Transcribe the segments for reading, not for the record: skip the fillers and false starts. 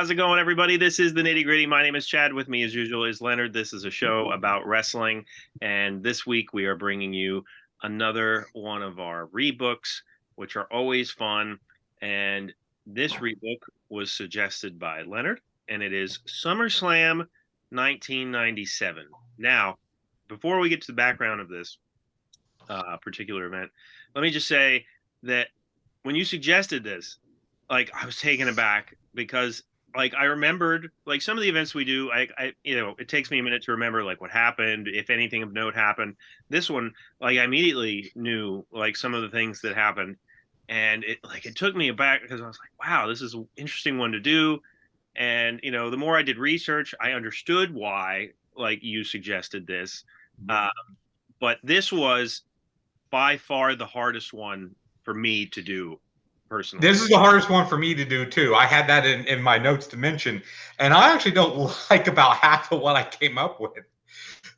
How's it going, everybody? This is the Nitty Gritty. My name is Chad. With me, as usual, is Leonard. This is a show about wrestling, and this week we are bringing you another one of our rebooks, which are always fun. And this rebook was suggested by Leonard, and it is SummerSlam 1997. Now, before we get to the background of this particular event, let me just say that when you suggested this, I was taken aback because I remembered some of the events we do. It takes me a minute to remember what happened, if anything of note happened. This one, I immediately knew some of the things that happened, and it took me aback because I was like, wow, this is an interesting one to do. And the more I did research, I understood why you suggested this. But this was by far the hardest one for me to do personally. This is the hardest one for me to do too. I had that in my notes to mention, and I actually don't like about half of what I came up with.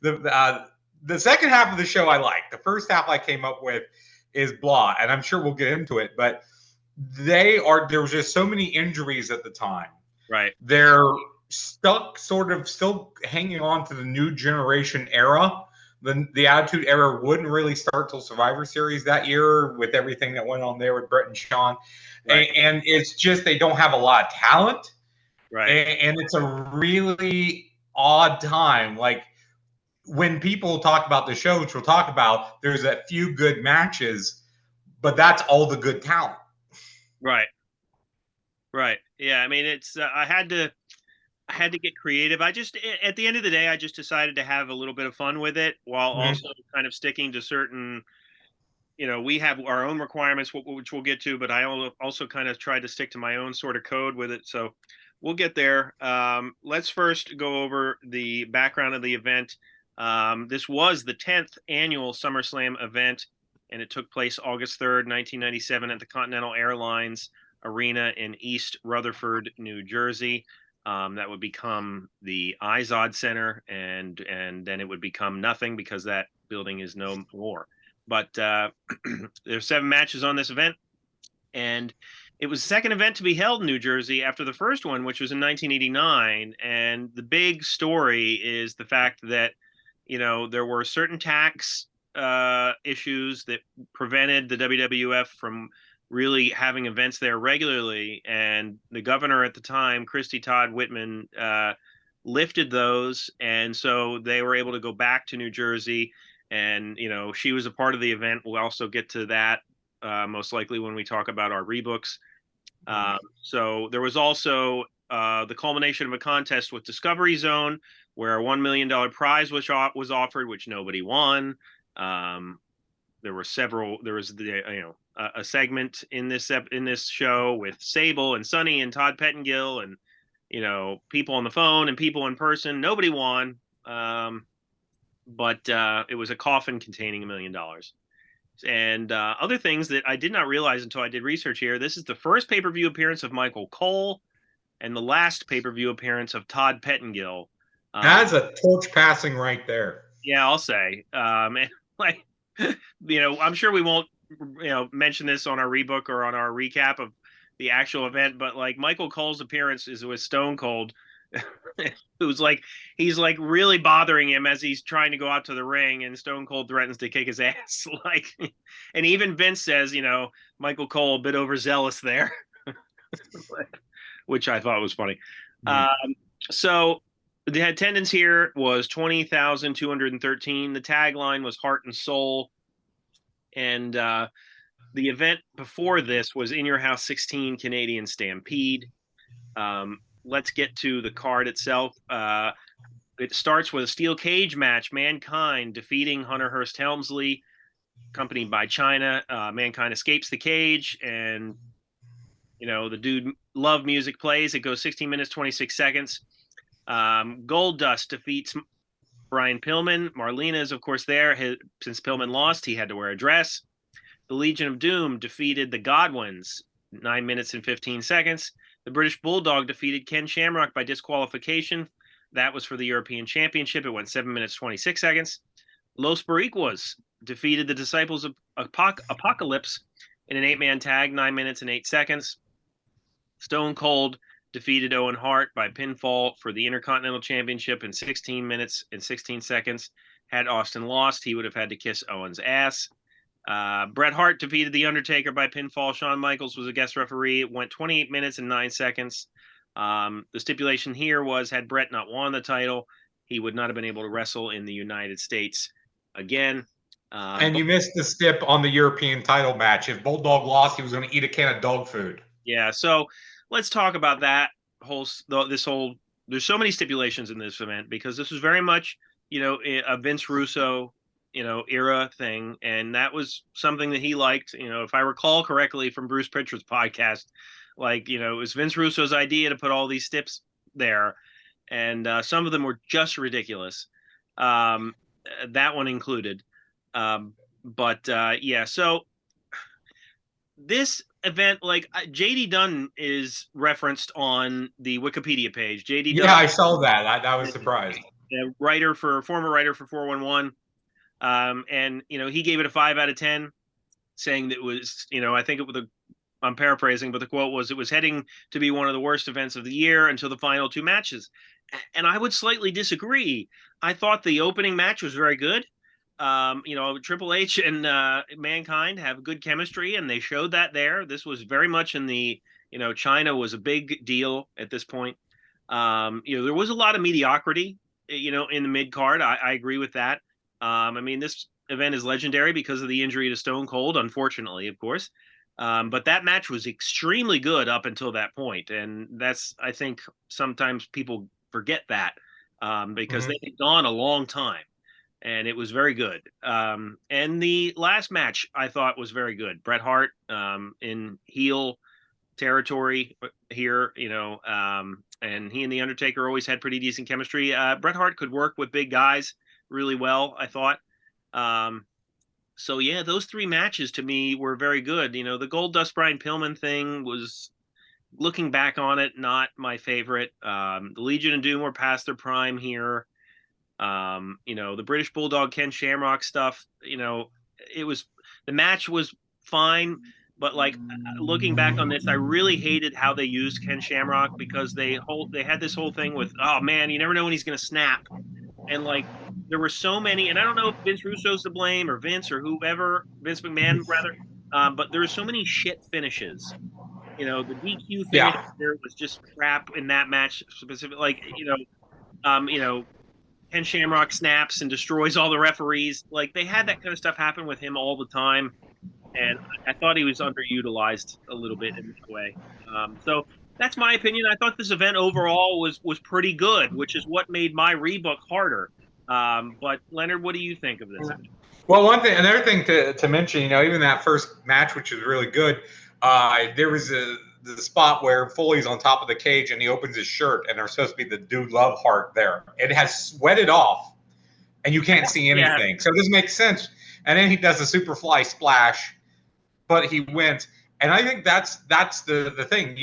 The second half of the show I like. The first half I came up with is blah, and I'm sure we'll get into it. But there was just so many injuries at the time. Right. They're stuck, sort of still hanging on to the new generation era. The Attitude Era wouldn't really start till Survivor Series that year with everything that went on there with Brett and Shawn. Right. And it's just they don't have a lot of talent. Right. And it's a really odd time. When people talk about the show, which we'll talk about, there's a few good matches, but that's all the good talent. Right. Right. Yeah. I mean, it's I had to get creative. At the end of the day, I just decided to have a little bit of fun with it while also kind of sticking to certain, we have our own requirements, which we'll get to, but I also kind of tried to stick to my own sort of code with it. So we'll get there. Let's first go over the background of the event. This was the 10th annual SummerSlam event, and it took place August 3rd, 1997 at the Continental Airlines Arena in East Rutherford, New Jersey. That would become the Izod Center, and then it would become nothing because that building is no more. But there's 7 matches on this event, and it was the second event to be held in New Jersey after the first one, which was in 1989. And the big story is the fact that there were certain tax issues that prevented the WWF from really having events there regularly, and the governor at the time, Christy Todd Whitman, lifted those, and so they were able to go back to New Jersey, and she was a part of the event. We'll also get to that most likely when we talk about our rebooks. So there was also the culmination of a contest with Discovery Zone, where a $1 million prize was offered, which nobody won. There was a segment in this show with Sable and Sonny and Todd Pettengill and people on the phone and people in person. Nobody won, but it was a coffin containing $1 million. And other things that I did not realize until I did research here. This is the first pay-per-view appearance of Michael Cole and the last pay-per-view appearance of Todd Pettengill. That's a torch passing right there. Yeah, I'll say. And I'm sure we won't mention this on our rebook or on our recap of the actual event, but Michael Cole's appearance is with Stone Cold, who's he's really bothering him as he's trying to go out to the ring, and Stone Cold threatens to kick his ass. And even Vince says, Michael Cole a bit overzealous there, which I thought was funny. So the attendance here was 20,213. The tagline was Heart and Soul. And the event before this was In Your House 16 Canadian Stampede. Let's get to the card itself. It starts with a steel cage match. Mankind defeating Hunter Hearst Helmsley, accompanied by Chyna. Mankind escapes the cage, and the dude love music plays. It goes 16 minutes 26 seconds. Goldust defeats Brian Pillman. Marlena is, of course, there. Since Pillman lost, he had to wear a dress. The Legion of Doom defeated the Godwins, 9 minutes and 15 seconds. The British Bulldog defeated Ken Shamrock by disqualification. That was for the European Championship. It went 7 minutes, 26 seconds. Los Boricuas defeated the Disciples of Apocalypse in an 8-man tag, 9 minutes and 8 seconds. Stone Cold defeated Owen Hart by pinfall for the Intercontinental Championship in 16 minutes and 16 seconds. Had Austin lost, he would have had to kiss Owen's ass. Bret Hart defeated The Undertaker by pinfall. Shawn Michaels was a guest referee. It went 28 minutes and 9 seconds. The stipulation here was, had Bret not won the title, he would not have been able to wrestle in the United States again. And you missed the stip on the European title match. If Bulldog lost, he was going to eat a can of dog food. Yeah, so let's talk about that this whole. There's so many stipulations in this event because this was very much, a Vince Russo, era thing, and that was something that he liked. If I recall correctly from Bruce Pritchard's podcast, it was Vince Russo's idea to put all these stips there, and some of them were just ridiculous. That one included. Yeah, so this event, JD Dunn is referenced on the Wikipedia page. JD Dunn, yeah, I saw that. I was surprised. Former writer for 411. And he gave it a 5 out of 10, saying that it was, I think it was I'm paraphrasing, but the quote was, it was heading to be one of the worst events of the year until the final 2 matches. And I would slightly disagree. I thought the opening match was very good. Triple H and Mankind have good chemistry, and they showed that there. This was very much in the, China was a big deal at this point. There was a lot of mediocrity, in the mid card. I agree with that. This event is legendary because of the injury to Stone Cold, unfortunately, of course. But that match was extremely good up until that point. And I think sometimes people forget that because they had gone a long time. And it was very good. And the last match I thought was very good. Bret Hart in heel territory here, and he and The Undertaker always had pretty decent chemistry. Bret Hart could work with big guys really well, I thought. So yeah, those 3 matches to me were very good. The Goldust Brian Pillman thing was, looking back on it, not my favorite. The Legion of Doom were past their prime here. The British Bulldog Ken Shamrock stuff, the match was fine, but looking back on this, I really hated how they used Ken Shamrock because they had this whole thing with, oh man, you never know when he's going to snap. And there were so many, and I don't know if Vince Russo's to blame or Vince or whoever, Vince McMahon rather, but there were so many shit finishes. The DQ finish there was just crap in that match specifically. Ken Shamrock snaps and destroys all the referees. They had that kind of stuff happen with him all the time, and I thought he was underutilized a little bit in that way. So that's my opinion. I thought this event overall was pretty good, which is what made my rebook harder. But Leonard, what do you think of this? Well, another thing to mention, even that first match, which was really good, there was the spot where Foley's on top of the cage and he opens his shirt and there's supposed to be the Dude Love heart there. It has sweated off and you can't see anything. So this makes sense. And then he does a Superfly splash, but he wins. And I think that's the thing.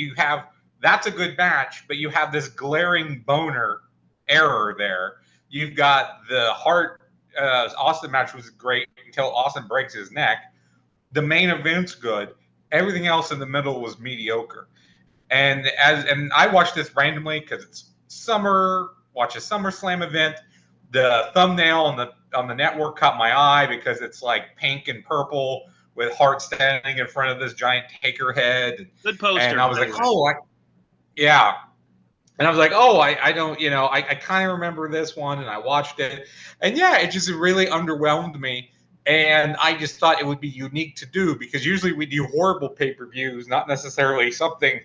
That's a good match, but you have this glaring boner error there. You've got the Hart Austin match was great until Austin breaks his neck. The main event's good. Everything else in the middle was mediocre. And I watched this randomly because it's watch a SummerSlam event. The thumbnail on the network caught my eye because it's pink and purple with Hart standing in front of this giant Taker head. Good poster. And I was like, yeah. And I was like, I don't, I kind of remember this one, and I watched it. And yeah, it just really underwhelmed me. And I just thought it would be unique to do because usually we do horrible pay-per-views, not necessarily something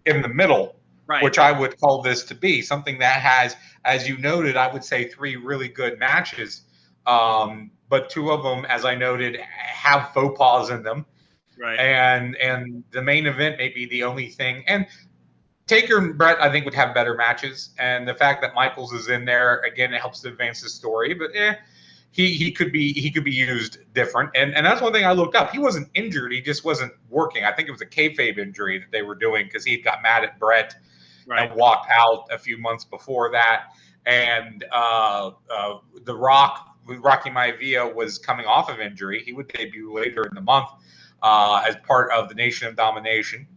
in the middle, right, which I would call this to be something that has, as you noted, I would say 3 really good matches. But 2 of them, as I noted, have faux pas in them. Right. And the main event may be the only thing. And Taker and Bret, I think, would have better matches. And the fact that Michaels is in there, again, it helps to advance the story. But he could be used different. And that's one thing I looked up. He wasn't injured. He just wasn't working. I think it was a kayfabe injury that they were doing because he got mad at Bret and walked out a few months before that. And The Rock, Rocky Maivia, was coming off of injury. He would debut later in the month as part of the Nation of Domination.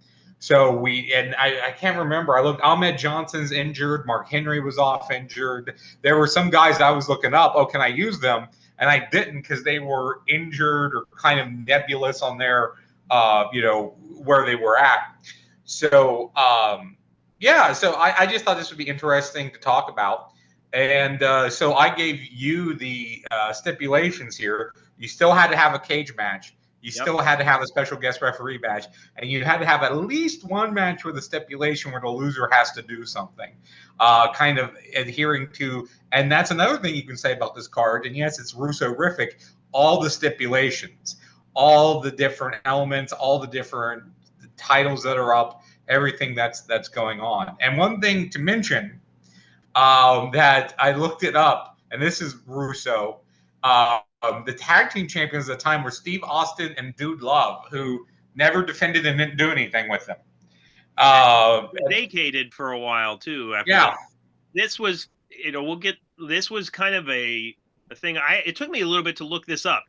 So I can't remember. I looked. Ahmed Johnson's injured. Mark Henry was off injured. There were some guys I was looking up. Oh, can I use them? And I didn't because they were injured or kind of nebulous on their, where they were at. So yeah. So I just thought this would be interesting to talk about. And so I gave you the stipulations here. You still had to have a cage match. You still had to have a special guest referee match, and you had to have at least one match with a stipulation where the loser has to do something, kind of adhering to. And that's another thing you can say about this card. And yes, it's Russo-rific. All the stipulations, all the different elements, all the different titles that are up, everything that's going on. And one thing to mention that I looked it up, and this is Russo. The tag team champions at the time were Steve Austin and Dude Love, who never defended and didn't do anything with them. Vacated for a while too. After this was, this was kind of a thing. It took me a little bit to look this up.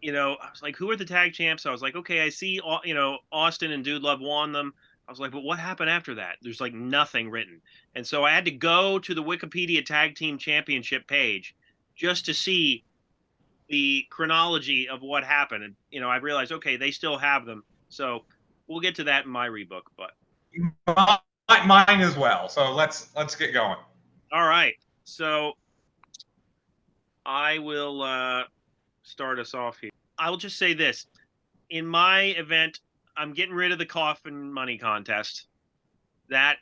I was like, who are the tag champs? I was like, okay, I see, Austin and Dude Love won them. I was like, but what happened after that? There's like nothing written. And so I had to go to the Wikipedia Tag Team Championship page just to see the chronology of what happened. And, I realized, okay, they still have them. So we'll get to that in my rebook, but mine as well. So let's get going. All right. So I will start us off here. I will just say this. In my event, I'm getting rid of the coffin money contest. That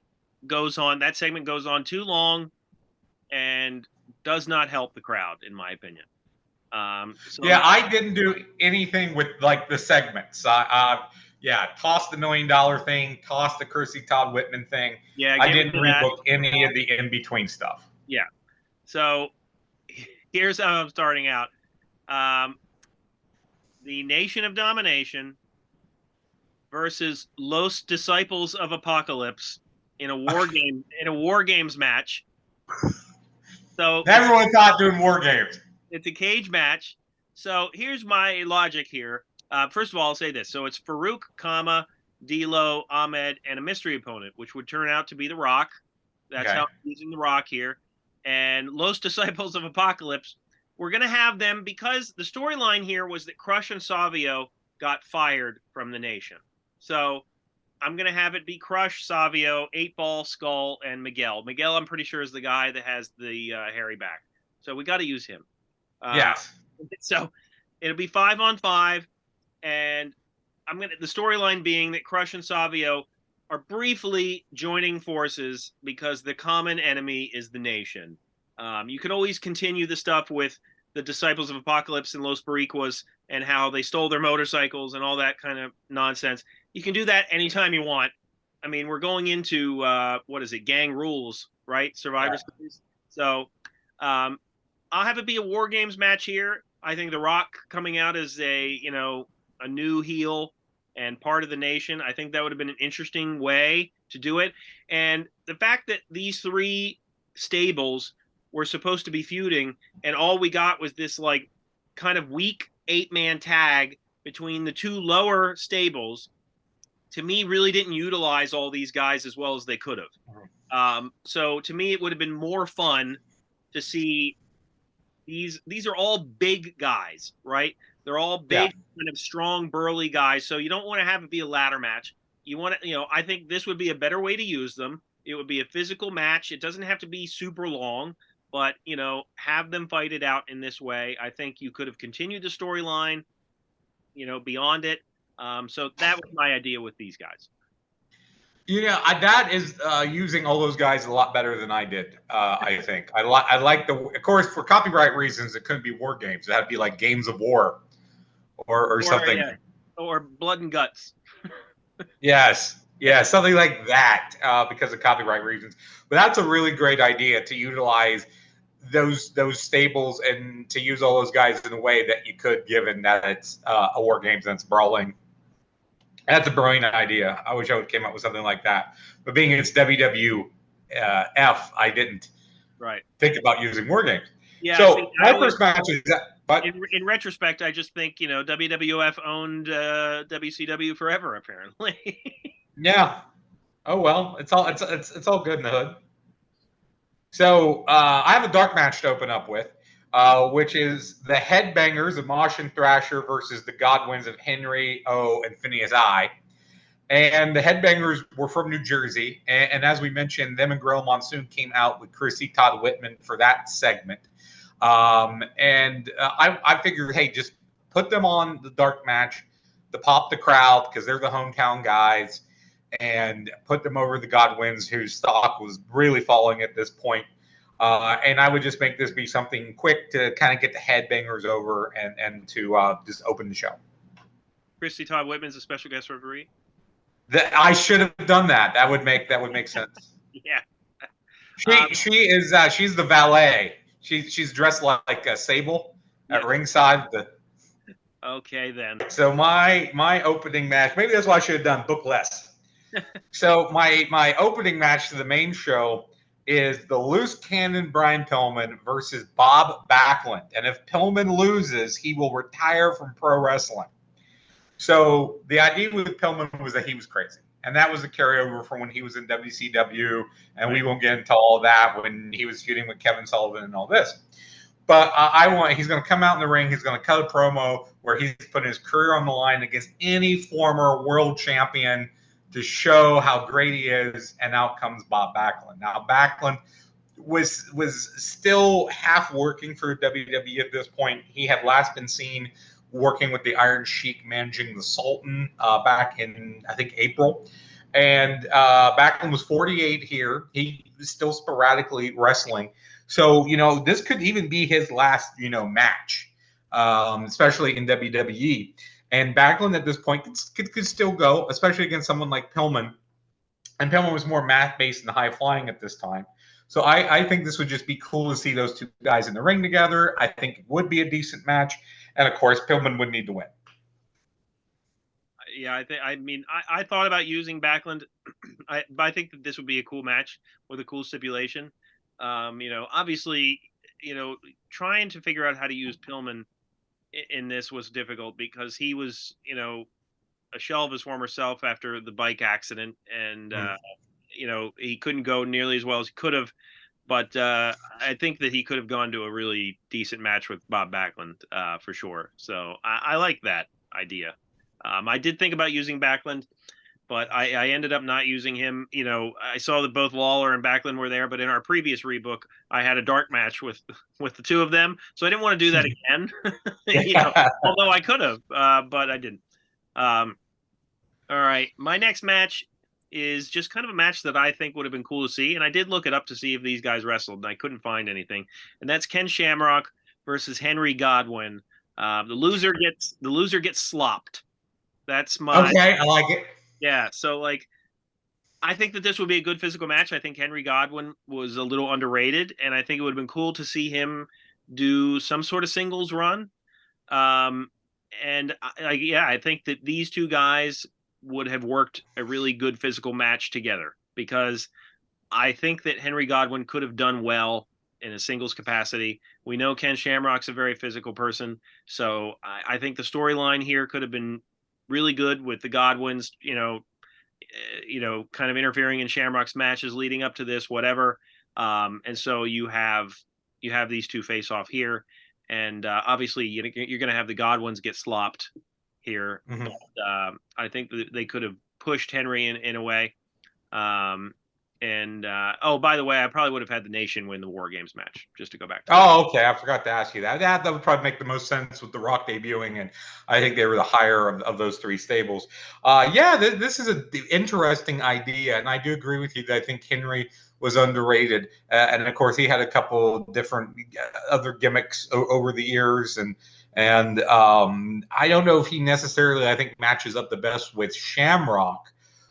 segment goes on too long and does not help the crowd, in my opinion. I didn't do anything with like the segments. Toss the $1 million thing, toss the Kersey Todd Whitman thing. Yeah, I didn't rebook any of the in-between stuff. Yeah. So here's how I'm starting out. The Nation of Domination versus Los Disciples of Apocalypse in a War Games match. So everyone thought doing War Games. It's a cage match. So here's my logic here. First of all, I'll say this. So it's Farouk, D'Lo, Ahmed, and a mystery opponent, which would turn out to be The Rock. That's how I'm using The Rock here. And Los Disciples of Apocalypse. We're going to have them because the storyline here was that Crush and Savio got fired from the Nation. So I'm going to have it be Crush, Savio, 8-Ball, Skull, and Miguel. Miguel, I'm pretty sure, is the guy that has the hairy back. So we got to use him. Yes. So it'll be 5-on-5, and the storyline being that Crush and Savio are briefly joining forces because the common enemy is the Nation. You can always continue the stuff with the Disciples of Apocalypse and Los Boricuas and how they stole their motorcycles and all that kind of nonsense. You can do that anytime you want. I mean, we're going into Gang Rules, right? Survivor Series. So I'll have it be a War Games match here. I think The Rock coming out as a new heel and part of the Nation. I think that would have been an interesting way to do it. And the fact that these three stables were supposed to be feuding and all we got was this like kind of weak 8-man tag between the two lower stables, to me, really didn't utilize all these guys as well as they could have. So to me, it would have been more fun to see these are all big guys, right? They're all big, kind of strong, burly guys. So you don't want to have it be a ladder match. You want to, I think this would be a better way to use them. It would be a physical match. It doesn't have to be super long, but, have them fight it out in this way. I think you could have continued the storyline, beyond it. So that was my idea with these guys. That is using all those guys a lot better than I did. I think I like of course, for copyright reasons, it couldn't be War Games. It had to be like Games of War, or something, or Blood and Guts. Yes, something like that because of copyright reasons. But that's a really great idea to utilize those stables and to use all those guys in a way that you could, given that it's a War Games and it's brawling. That's a brilliant idea. I wish I would have came up with something like that. But being it's WWF, I didn't think about using War Games. Yeah, so my first match is that. But in retrospect, I just think WWF owned WCW forever, apparently. Yeah. Oh well, it's all good in the hood. So I have a dark match to open up with, which is the Headbangers of Mosh and Thrasher versus the Godwins of Henry O and Phineas I. And the Headbangers were from New Jersey, and as we mentioned, them and Gorilla Monsoon came out with Chrissy Todd Whitman for that segment. I figured, hey, just put them on the dark match to pop the crowd because they're the hometown guys, and put them over the Godwins, whose stock was really falling at this point. And I would just make this be something quick to kind of get the Headbangers over and to just open the show. Christy Todd Whitman's a special guest referee. I should have done that. That would make sense. Yeah. She's the valet. She's dressed like a Sable at ringside. Okay then. So my opening match, maybe that's what I should have done. Book less. So my opening match to the main show is the loose cannon Brian Pillman versus Bob Backlund, and if Pillman loses, he will retire from pro wrestling. So the idea with Pillman was that he was crazy. And that was a carryover from when he was in WCW. And we won't get into all of that when he was feuding with Kevin Sullivan and all this. But he's going to come out in the ring. He's going to cut a promo where he's putting his career on the line against any former world champion to show how great he is. And out comes Bob Backlund. Now, Backlund was still half working for WWE at this point. He had last been seen working with the Iron Sheik, managing the Sultan back in, I think, April. And Backlund was 48 here. He was still sporadically wrestling. So, this could even be his last, match, especially in WWE. And Backlund at this point could still go, especially against someone like Pillman. And Pillman was more math-based and high-flying at this time. So I think this would just be cool to see those two guys in the ring together. I think it would be a decent match. And of course, Pillman would need to win. Yeah, I thought about using Backlund, but I think that this would be a cool match with a cool stipulation. Obviously, trying to figure out how to use Pillman in this was difficult because he was, a shell of his former self after the bike accident, and he couldn't go nearly as well as he could have. But I think that he could have gone to a really decent match with Bob Backlund for sure. So I like that idea. I did think about using Backlund, but I ended up not using him. I saw that both Lawler and Backlund were there, but in our previous rebook, I had a dark match with the two of them. So I didn't want to do that again, although I could have, but I didn't. All right. My next match is just kind of a match that I think would have been cool to see. And I did look it up to see if these guys wrestled, and I couldn't find anything. And that's Ken Shamrock versus Henry Godwin. The loser gets slopped. That's my okay. I like it. Yeah. So I think that this would be a good physical match. I think Henry Godwin was a little underrated, and I think it would have been cool to see him do some sort of singles run. I think that these two guys would have worked a really good physical match together, because I think that Henry Godwin could have done well in a singles capacity. We know Ken Shamrock's a very physical person, so I think the storyline here could have been really good with the Godwins, kind of interfering in Shamrock's matches leading up to this, whatever. And so you have these two face off here, and obviously you're going to have the Godwins get slopped here. Mm-hmm. But, I think that they could have pushed Henry in a way. By the way, I probably would have had the Nation win the War Games match, just to go back to okay. I forgot to ask you that. That would probably make the most sense with The Rock debuting, and I think they were the higher of those three stables. This is an interesting idea, and I do agree with you that I think Henry was underrated. And of course, he had a couple different other gimmicks over the years, and I don't know if he necessarily, I think, matches up the best with Shamrock.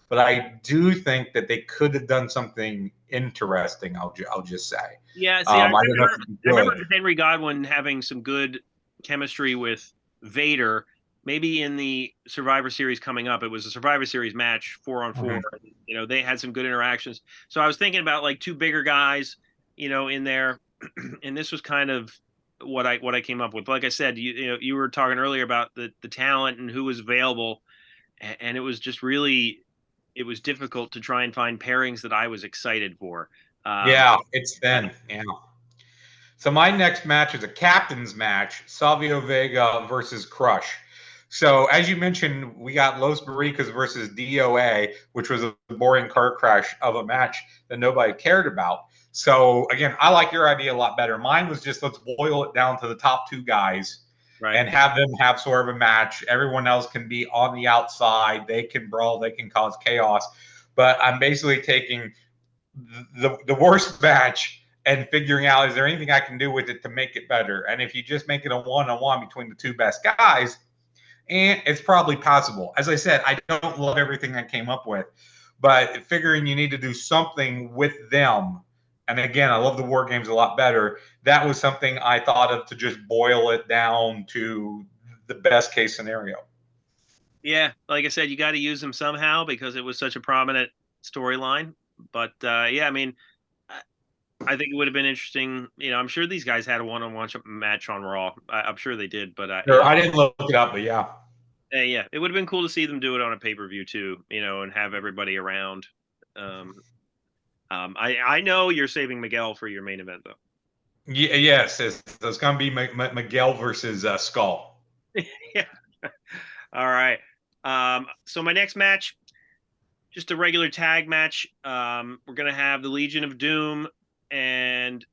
But I do think that they could have done something interesting. I'll just say. Yeah, see, I remember Henry Godwin having some good chemistry with Vader. Maybe in the Survivor Series coming up, it was a Survivor Series match 4-on-4. Mm-hmm. They had some good interactions. So I was thinking about two bigger guys, in there, and this was kind of what I came up with. Like I said, you were talking earlier about the talent and who was available, and it was just really it was difficult to try and find pairings that I was excited for. Yeah, it's thin. Yeah. So my next match is a captain's match, Savio Vega versus Crush. So as you mentioned, we got Los Barricas versus DOA, which was a boring car crash of a match that nobody cared about. So again, I like your idea a lot better. Mine was just let's boil it down to the top two guys Right. and have them have sort of a match. Everyone else can be on the outside. They can brawl. They can cause chaos. But I'm basically taking the worst match and figuring out, is there anything I can do with it to make it better? And if you just make it a one-on-one between the two best guys, and it's probably possible. As I said, I don't love everything I came up with, but figuring you need to do something with them. And again, I love the war games a lot better. That was something I thought of to just boil it down to the best case scenario. Yeah, like I said, you got to use them somehow because it was such a prominent storyline. But yeah, I mean, I think it would have been interesting. I'm sure these guys had a one-on-one match on Raw. I'm sure they did, but Sure, I didn't look it up, but yeah. Yeah, it would have been cool to see them do it on a pay-per-view too, and have everybody around. I know you're saving Miguel for your main event though. Yeah, yes, it's going to be Miguel versus Skull. Yeah. All right. So my next match, just a regular tag match. We're gonna have the Legion of Doom, and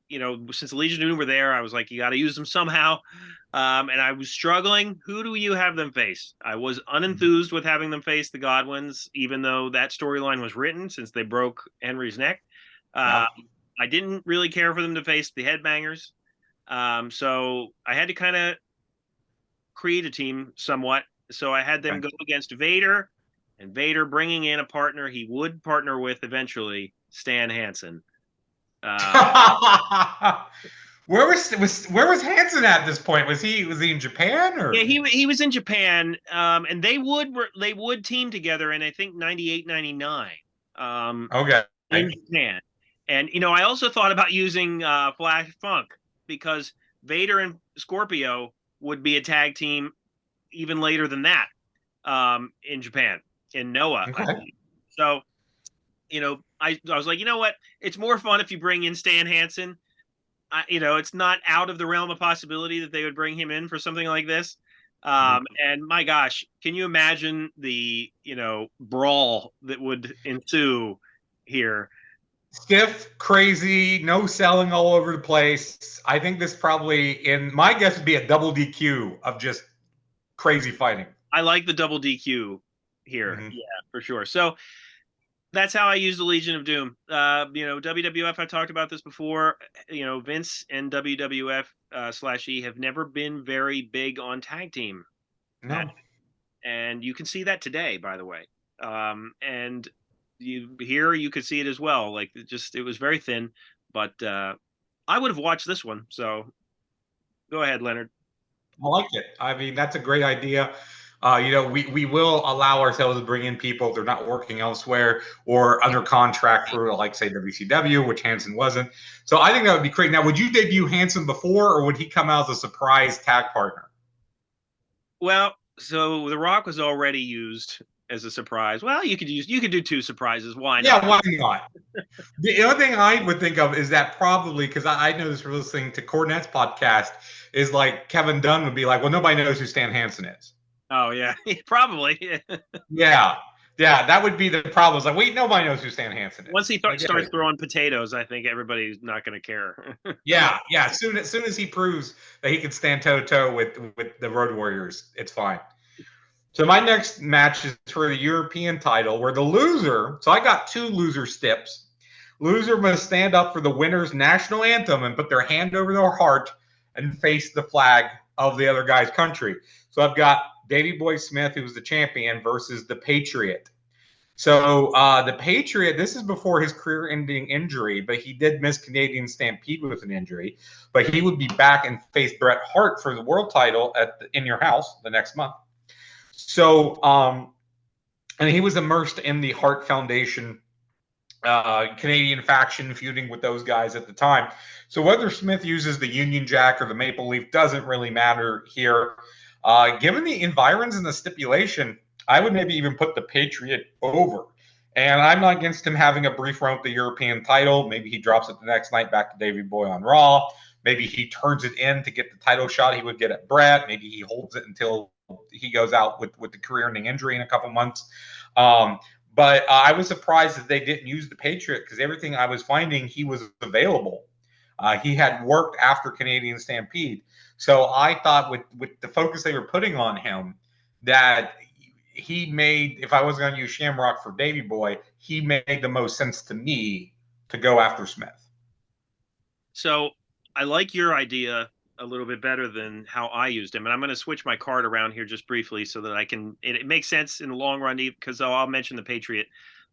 since the Legion of Doom were there, I was like, you got to use them somehow. And I was struggling. Who do you have them face? I was unenthused with having them face the Godwins, even though that storyline was written since they broke Henry's neck. I didn't really care for them to face the Headbangers. So I had to kind of create a team somewhat. So I had them go against Vader, and Vader bringing in a partner he would partner with eventually, Stan Hansen. Where was Hansen at this point? Was he in Japan or? Yeah, he was in Japan, and they would team together in I think 98, 99. Okay. In Japan, and I also thought about using Flash Funk because Vader and Scorpio would be a tag team even later than that in Japan, in Noah. Okay. So, I was like, you know what? It's more fun if you bring in Stan Hansen. It's not out of the realm of possibility that they would bring him in for something like this. And my gosh, can you imagine the, brawl that would ensue here? Stiff, crazy, no selling all over the place. I think this probably, in my guess, would be a double DQ of just crazy fighting. I like the double DQ here. Mm-hmm. Yeah, for sure. So that's how I use the Legion of Doom. WWF, I talked about this before. Vince and WWF /E have never been very big on tag team. No. And you can see that today, by the way. And you could see it as well. Like it was very thin, but I would have watched this one. So go ahead, Leonard. I like it. I mean, that's a great idea. We will allow ourselves to bring in people if they're not working elsewhere or under contract for, like, say, WCW, which Hansen wasn't. So I think that would be great. Now, would you debut Hansen before, or would he come out as a surprise tag partner? Well, so The Rock was already used as a surprise. Well, you could do two surprises. Why not? Yeah, why not? The other thing I would think of is that probably, because I know this from listening to Cornette's podcast, is like Kevin Dunn would be like, well, nobody knows who Stan Hansen is. Oh, yeah, probably. Yeah, that would be the problem. It's like, wait, nobody knows who Stan Hansen is. Once he starts throwing potatoes, I think everybody's not going to care. Yeah. As soon as he proves that he can stand toe-to-toe with the Road Warriors, it's fine. So my next match is for the European title, where the loser, so I got two loser steps. Loser must stand up for the winner's national anthem and put their hand over their heart and face the flag of the other guy's country. So I've got Davey Boy Smith, who was the champion, versus the Patriot. So the Patriot, this is before his career-ending injury, but he did miss Canadian Stampede with an injury. But he would be back and face Bret Hart for the world title in your house the next month. So, and he was immersed in the Hart Foundation Canadian faction, feuding with those guys at the time. So whether Smith uses the Union Jack or the Maple Leaf doesn't really matter here. Given the environs and the stipulation, I would maybe even put the Patriot over. And I'm not against him having a brief run with the European title. Maybe he drops it the next night back to Davey Boy on Raw. Maybe he turns it in to get the title shot he would get at Brett. Maybe he holds it until he goes out with the career-ending injury in a couple months. But I was surprised that they didn't use the Patriot because everything I was finding, he was available. He had worked after Canadian Stampede. So I thought with the focus they were putting on him, that he made, if I was going to use Shamrock for Davey Boy, he made the most sense to me to go after Smith. So I like your idea a little bit better than how I used him. And I'm going to switch my card around here just briefly so that I can, it makes sense in the long run because I'll mention the Patriot.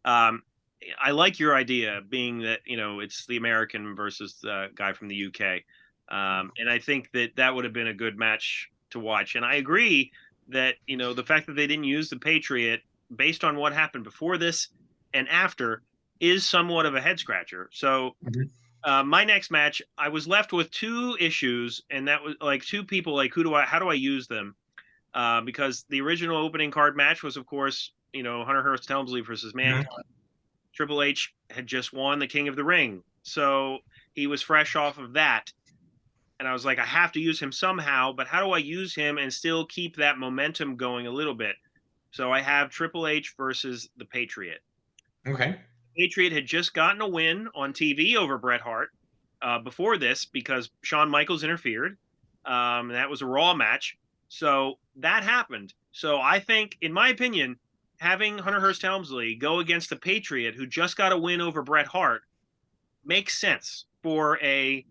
I like your idea being that, it's the American versus the guy from the UK. And I think that would have been a good match to watch. And I agree that, the fact that they didn't use the Patriot based on what happened before this and after is somewhat of a head scratcher. So my next match, I was left with two issues, and that was like two people, like how do I use them? Because the original opening card match was, of course, Hunter Hearst Helmsley versus Mankind. Triple H had just won the King of the Ring, so he was fresh off of that. And I was like, I have to use him somehow, but how do I use him and still keep that momentum going a little bit? So I have Triple H versus the Patriot. Okay. Patriot had just gotten a win on TV over Bret Hart before this because Shawn Michaels interfered. That was a Raw match. So that happened. So I think, in my opinion, having Hunter Hearst Helmsley go against the Patriot, who just got a win over Bret Hart, makes sense for a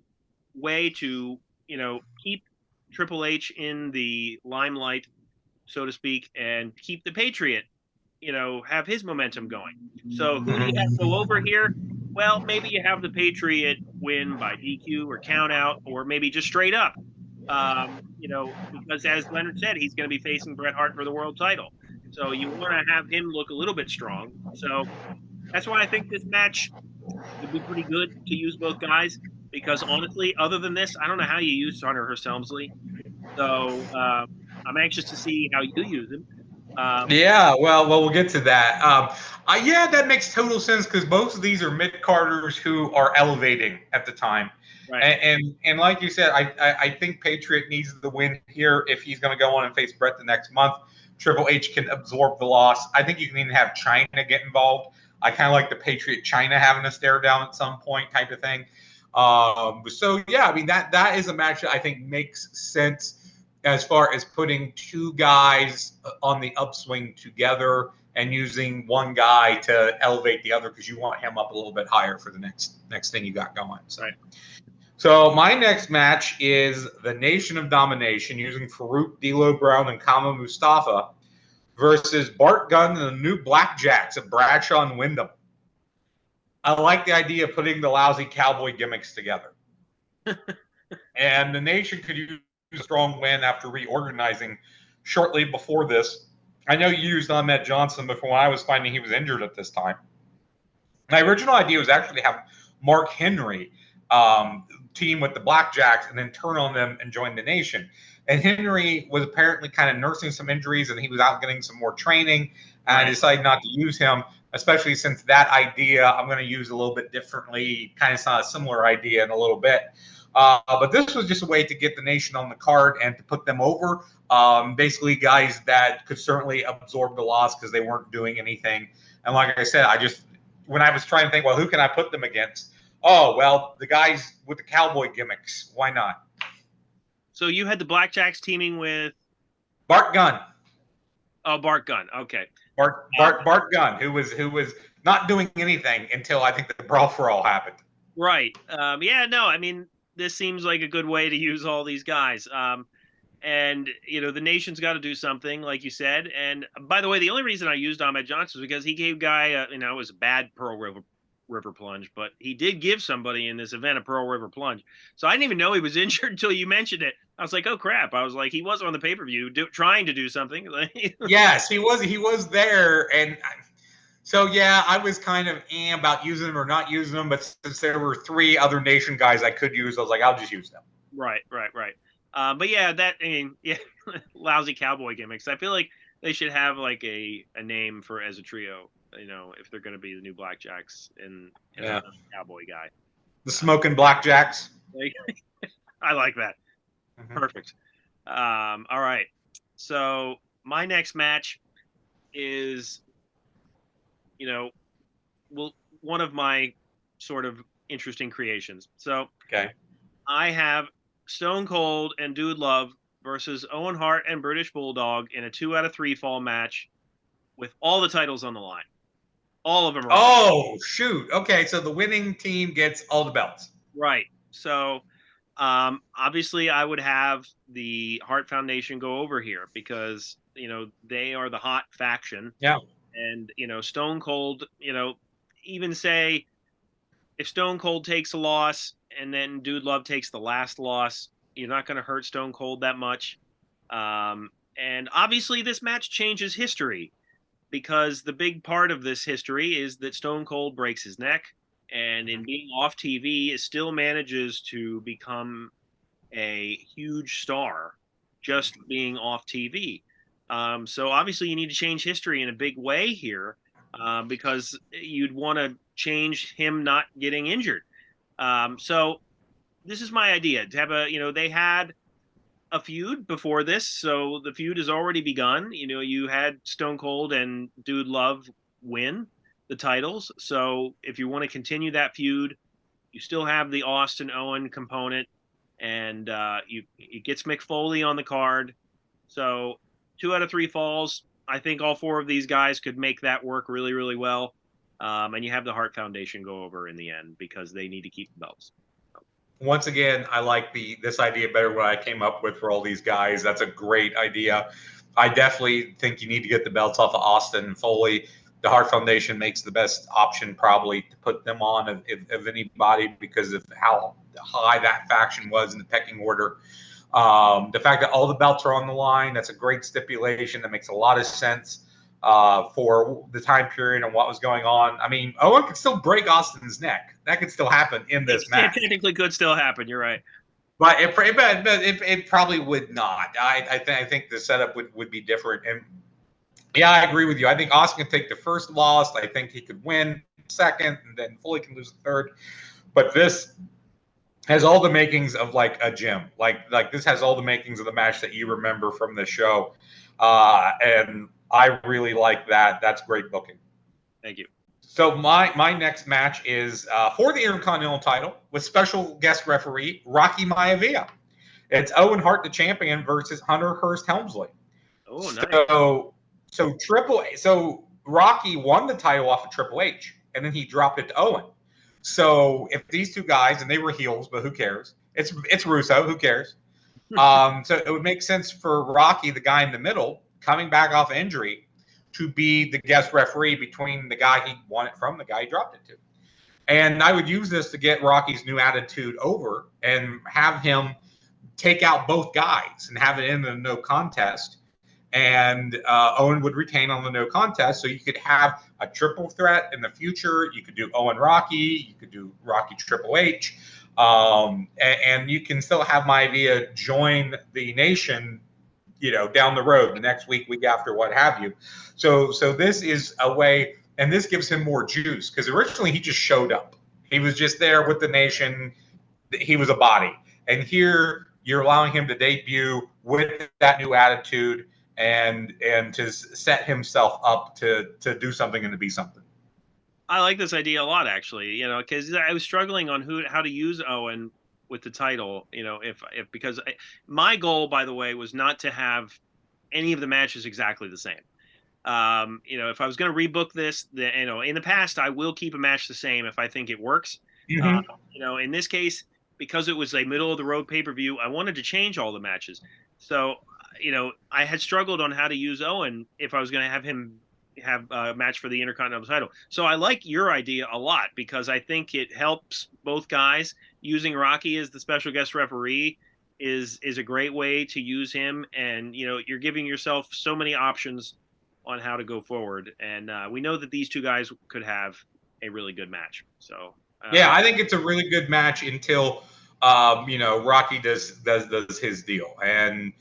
way to, keep Triple H in the limelight, so to speak, and keep the Patriot, have his momentum going. So who do you have go over here? Well, maybe you have the Patriot win by DQ or count out, or maybe just straight up. Because as Leonard said, he's going to be facing Bret Hart for the world title. So you want to have him look a little bit strong. So that's why I think this match would be pretty good to use both guys. Because honestly, other than this, I don't know how you use Hunter Hearst Helmsley. So I'm anxious to see how you use him. Yeah, well, we'll get to that. Yeah, that makes total sense because most of these are mid-carders who are elevating at the time. Right. And like you said, I think Patriot needs the win here if he's going to go on and face Brett the next month. Triple H can absorb the loss. I think you can even have China get involved. I kind of like the Patriot China having a stare down at some point type of thing. So yeah, I mean that is a match that I think makes sense as far as putting two guys on the upswing together and using one guy to elevate the other because you want him up a little bit higher for the next thing you got going. So. Right. So my next match is the Nation of Domination using Farouk, D'Lo Brown, and Kama Mustafa versus Bart Gunn and the New Blackjacks of Bradshaw and Wyndham. I like the idea of putting the lousy cowboy gimmicks together. And the Nation could use a strong win after reorganizing shortly before this. I know you used Ahmed Johnson before when I was finding he was injured at this time. My original idea was actually to have Mark Henry team with the Blackjacks and then turn on them and join the Nation. And Henry was apparently kind of nursing some injuries and he was out getting some more training. And I decided not to use him, especially since that idea I'm going to use a little bit differently, kind of saw a similar idea in a little bit. But this was just a way to get the Nation on the card and to put them over. Basically, guys that could certainly absorb the loss because they weren't doing anything. And like I said, when I was trying to think, well, who can I put them against? Oh, well, the guys with the cowboy gimmicks. Why not? So you had the Blackjacks teaming with Bart Gunn. Oh, Bart Gunn. Okay. Bart Gunn, who was not doing anything until I think the Brawl for All happened. Right. Yeah, no, I mean, this seems like a good way to use all these guys. And, the Nation's got to do something, like you said. And by the way, the only reason I used Ahmed Johnson was because he gave guy, it was a bad Pearl River plunge, but he did give somebody in this event a Pearl River plunge. So I didn't even know he was injured until you mentioned it. I was like, oh crap. I was like, he was on the pay-per-view trying to do something. Yes, he was there. And so, yeah, I was kind of about using them or not using them. But since there were three other Nation guys I could use, I was like, I'll just use them. Right. But yeah, lousy cowboy gimmicks. I feel like they should have like a name as a trio. if they're going to be the new Blackjacks and Yeah. Cowboy guy. The smoking blackjacks. I like that. Mhm. Perfect. All right. So my next match is, one of my sort of interesting creations. So Okay. I have Stone Cold and Dude Love versus Owen Hart and British Bulldog in a 2 out of 3 fall match with all the titles on the line. All of them are on. Oh, shoot. Okay, so the winning team gets all the belts. Right. So obviously I would have the Hart Foundation go over here because, they are the hot faction. Yeah. And, Stone Cold, even say if Stone Cold takes a loss and then Dude Love takes the last loss, you're not going to hurt Stone Cold that much. And obviously, this match changes history because the big part of this history is that Stone Cold breaks his neck, and in being off TV, it still manages to become a huge star just being off TV. So obviously, you need to change history in a big way here because you'd want to change him not getting injured. So this is my idea to have they had a feud before this, so the feud has already begun. You had Stone Cold and Dude Love win the titles. So if you want to continue that feud, you still have the Austin Owen component, and it gets Mick Foley on the card. So 2 out of 3 falls. I think all 4 of these guys could make that work really, really well. And you have the Hart Foundation go over in the end because they need to keep the belts. Once again, I like this idea better what I came up with for all these guys. That's a great idea. I definitely think you need to get the belts off of Austin and Foley. The Hart Foundation makes the best option probably to put them on of anybody because of how high that faction was in the pecking order. The fact that all the belts are on the line, that's a great stipulation. That makes a lot of sense for the time period and what was going on. I mean, Owen could still break Austin's neck. That could still happen in this match. It technically could still happen. You're right. But it probably would not. I think the setup would be different. And yeah, I agree with you. I think Austin can take the first loss. I think he could win second, and then Foley can lose the third. But this has all the makings of like a gym. Like this has all the makings of the match that you remember from the show. And I really like that. That's great booking. Thank you. So my next match is for the Intercontinental title with special guest referee Rocky Maivia. It's Owen Hart, the champion, versus Hunter Hearst Helmsley. Oh, nice. So Rocky won the title off of Triple H, and then he dropped it to Owen. So if these two guys, and they were heels, but who cares? It's Russo. Who cares? So it would make sense for Rocky, the guy in the middle, coming back off injury, to be the guest referee between the guy he won it from, the guy he dropped it to. And I would use this to get Rocky's new attitude over and have him take out both guys and have it in the no contest. And Owen would retain on the no contest. So you could have a triple threat in the future. You could do Owen Rocky. You could do Rocky Triple H. And you can still have Maivia join the nation, down the road, the next week after, what have you. So this is a way, and this gives him more juice because originally he just showed up. He was just there with the nation. He was a body. And here you're allowing him to debut with that new attitude and to set himself up to do something and to be something. I like this idea a lot, actually, because I was struggling on how to use Owen with the title, because my goal, by the way, was not to have any of the matches exactly the same. If I was going to rebook this, in the past, I will keep a match the same if I think it works. Mm-hmm. In this case, because it was a middle of the road pay-per-view, I wanted to change all the matches. So, I had struggled on how to use Owen if I was going to have him have a match for the Intercontinental title. So I like your idea a lot because I think it helps both guys. Using Rocky as the special guest referee is a great way to use him. And, you're giving yourself so many options on how to go forward. And we know that these two guys could have a really good match. So yeah, I think it's a really good match until Rocky does his deal. And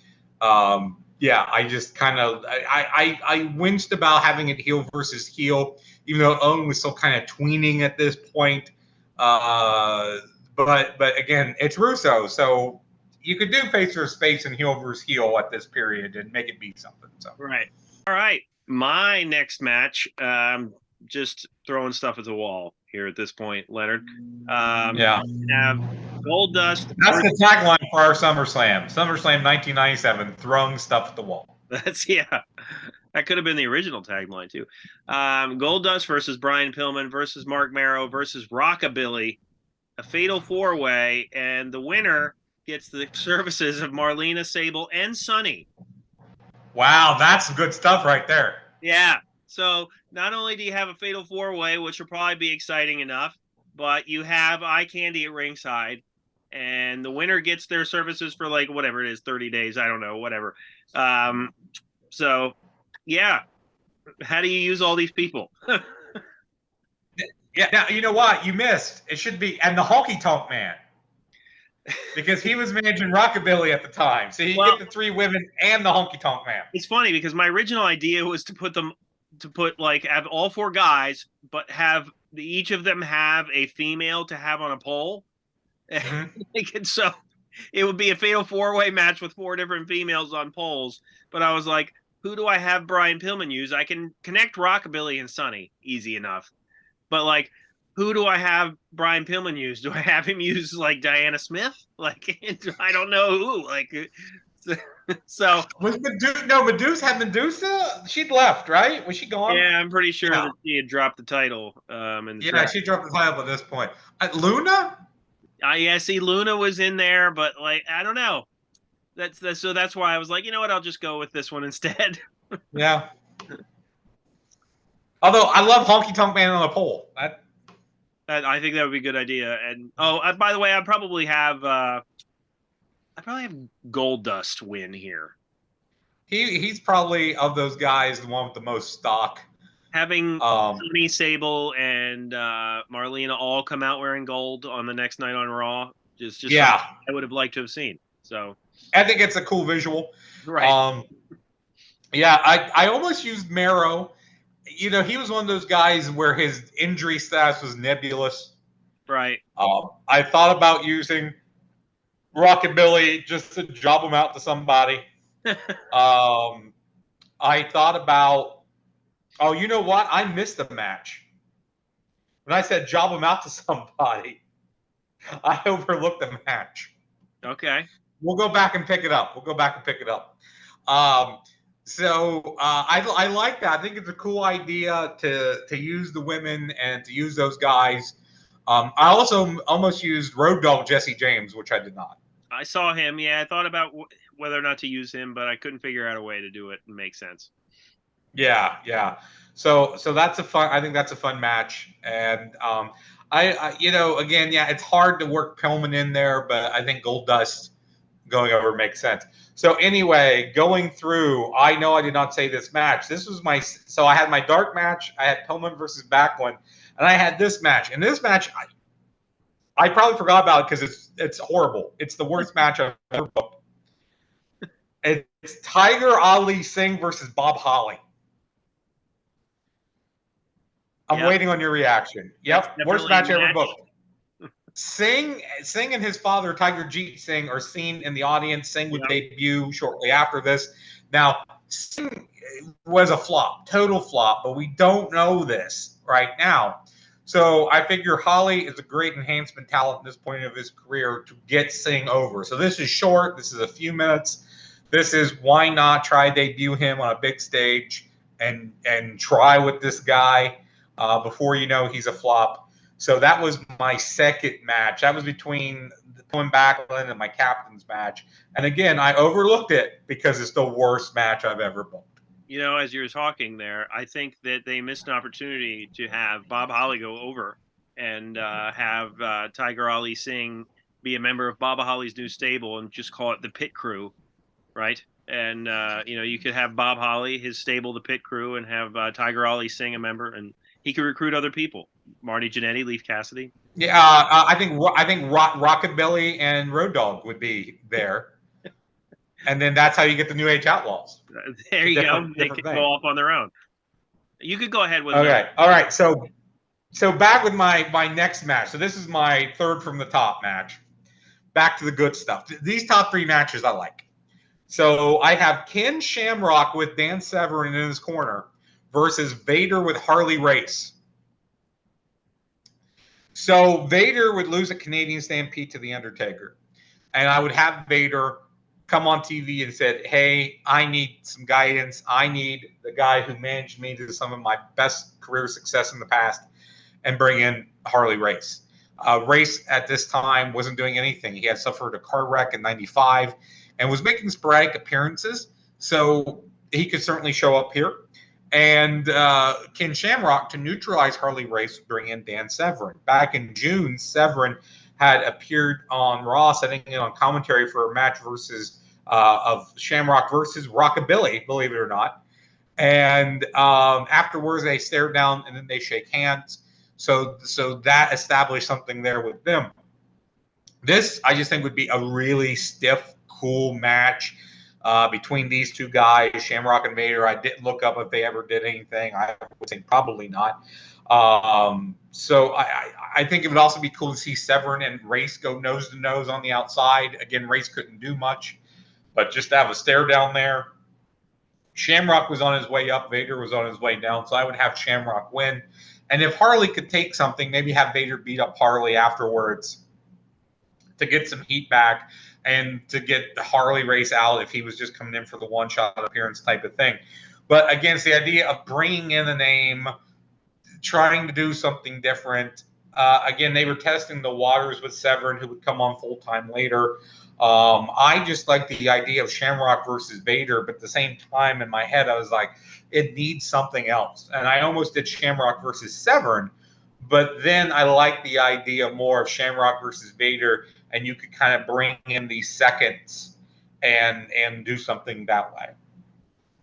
yeah, I just kind of I winced about having it heel versus heel, even though Owen was still kind of tweening at this point. Uh, but again, it's Russo, so you could do face versus face and heel versus heel at this period and make it be something. So Right. All right. My next match, just throwing stuff at the wall here at this point, Leonard. yeah, Have Goldust. that's the tagline for our SummerSlam. SummerSlam 1997, throwing stuff at the wall. That's yeah. That could have been the original tagline too. Goldust versus Brian Pillman versus Mark Marrow versus Rockabilly, a fatal four-way, and the winner gets the services of Marlena, Sable, and Sunny. Wow, that's good stuff right there. Yeah. So not only do you have a fatal four-way, which will probably be exciting enough, but you have eye candy at ringside, and the winner gets their services for like whatever it is, 30 days. I don't know, whatever. So yeah. How do you use all these people? Yeah, now you know what? You missed. It should be and the Honky Tonk Man. Because he was managing Rockabilly at the time. So you get the three women and the Honky Tonk Man. It's funny because my original idea was to put like have all four guys, but have each of them have a female to have on a pole. Mm-hmm. So it would be a fatal four-way match with four different females on poles. But I was like, who do I have Brian Pillman use? I can connect Rockabilly and Sunny easy enough. But like, who do I have Brian Pillman use? Do I have him use like Diana Smith? Like, I don't know who. Like, so was Medusa? No, Medusa had Medusa. She'd left, right? Was she gone? Yeah, I'm pretty sure that she had dropped the title. She dropped the title at this point. Luna? Yeah, see, Luna was in there, but like, I don't know. So that's why I was like, you know what? I'll just go with this one instead. Yeah. Although I love Honky Tonk Man on a pole. I think that would be a good idea. And by the way, I probably have Goldust win here. He's probably of those guys the one with the most stock. Having Tony, Sable, and Marlena all come out wearing gold on the next night on Raw, just yeah, I would have liked to have seen. So I think it's a cool visual. Right. Yeah, I almost used Marrow. You know, he was one of those guys where his injury status was nebulous. Right. I thought about using Rockabilly just to job him out to somebody. I thought about, oh, you know what? I missed the match. When I said job him out to somebody, I overlooked the match. Okay. We'll go back and pick it up. So I like that. I think it's a cool idea to use the women and to use those guys. I also almost used Road Dogg Jesse James, which I did not. I saw him. Yeah, I thought about whether or not to use him, but I couldn't figure out a way to do it and make sense. Yeah. So that's a fun. I think that's a fun match, and I again, yeah, it's hard to work Pillman in there, but I think Goldust going over makes sense. So anyway, going through, I know I did not say this match. This was so I had my dark match. I had Pillman versus Backlund, and I had this match. And this match, I probably forgot about it because it's horrible. It's the worst match I've ever booked. It's Tiger Ali Singh versus Bob Holly. I'm waiting on your reaction. Yep, worst match ever booked. Singh and his father, Tiger Jeet Singh, are seen in the audience. Singh would debut shortly after this. Now, Singh was a flop, total flop, but we don't know this right now. So I figure Holly is a great enhancement talent at this point of his career to get Singh over. So this is short. This is a few minutes. This is why not try debut him on a big stage and try with this guy before you know he's a flop. So that was my second match. That was between Pillman Backlund and my captain's match. And again, I overlooked it because it's the worst match I've ever booked. You know, as you're talking there, I think that they missed an opportunity to have Bob Holly go over and have Tiger Ali Singh be a member of Bob Holly's new stable and just call it the Pit Crew, right? And, you could have Bob Holly, his stable, the Pit Crew, and have Tiger Ali Singh a member, and he could recruit other people. Marty Jannetty, Leif Cassidy. Yeah, I think Rockabilly and Road Dogg would be there. And then that's how you get the New Age Outlaws. There you go. They could go off on their own. You could go ahead with Okay. All right. So back with my next match. So this is my third from the top match. Back to the good stuff. These top three matches I like. So I have Ken Shamrock with Dan Severn in his corner versus Vader with Harley Race. So Vader would lose a Canadian Stampede to The Undertaker. And I would have Vader come on TV and said, hey, I need some guidance. I need the guy who managed me to some of my best career success in the past, and bring in Harley Race. Race at this time wasn't doing anything. He had suffered a car wreck in '95 and was making sporadic appearances, so he could certainly show up here. And Ken Shamrock, to neutralize Harley Race, would bring in Dan Severn. Back in June, Severn had appeared on Raw, setting in on commentary for a match of Shamrock versus Rockabilly, believe it or not. And afterwards, they stare down and then they shake hands. So that established something there with them. This, I just think, would be a really stiff, cool match between these two guys, Shamrock and Vader. I didn't look up if they ever did anything. I would say probably not. So I think it would also be cool to see Severn and Race go nose to nose on the outside. Again, Race couldn't do much, but just to have a stare down there. Shamrock was on his way up. Vader was on his way down. So I would have Shamrock win. And if Harley could take something, maybe have Vader beat up Harley afterwards to get some heat back and to get the Harley Race out if he was just coming in for the one-shot appearance type of thing. But again, it's the idea of bringing in a name, trying to do something different. Again, they were testing the waters with Severn, who would come on full-time later. I just like the idea of Shamrock versus Vader, but at the same time in my head, I was like, it needs something else. And I almost did Shamrock versus Severn, but then I like the idea more of Shamrock versus Vader, and you could kind of bring in these seconds and do something that way.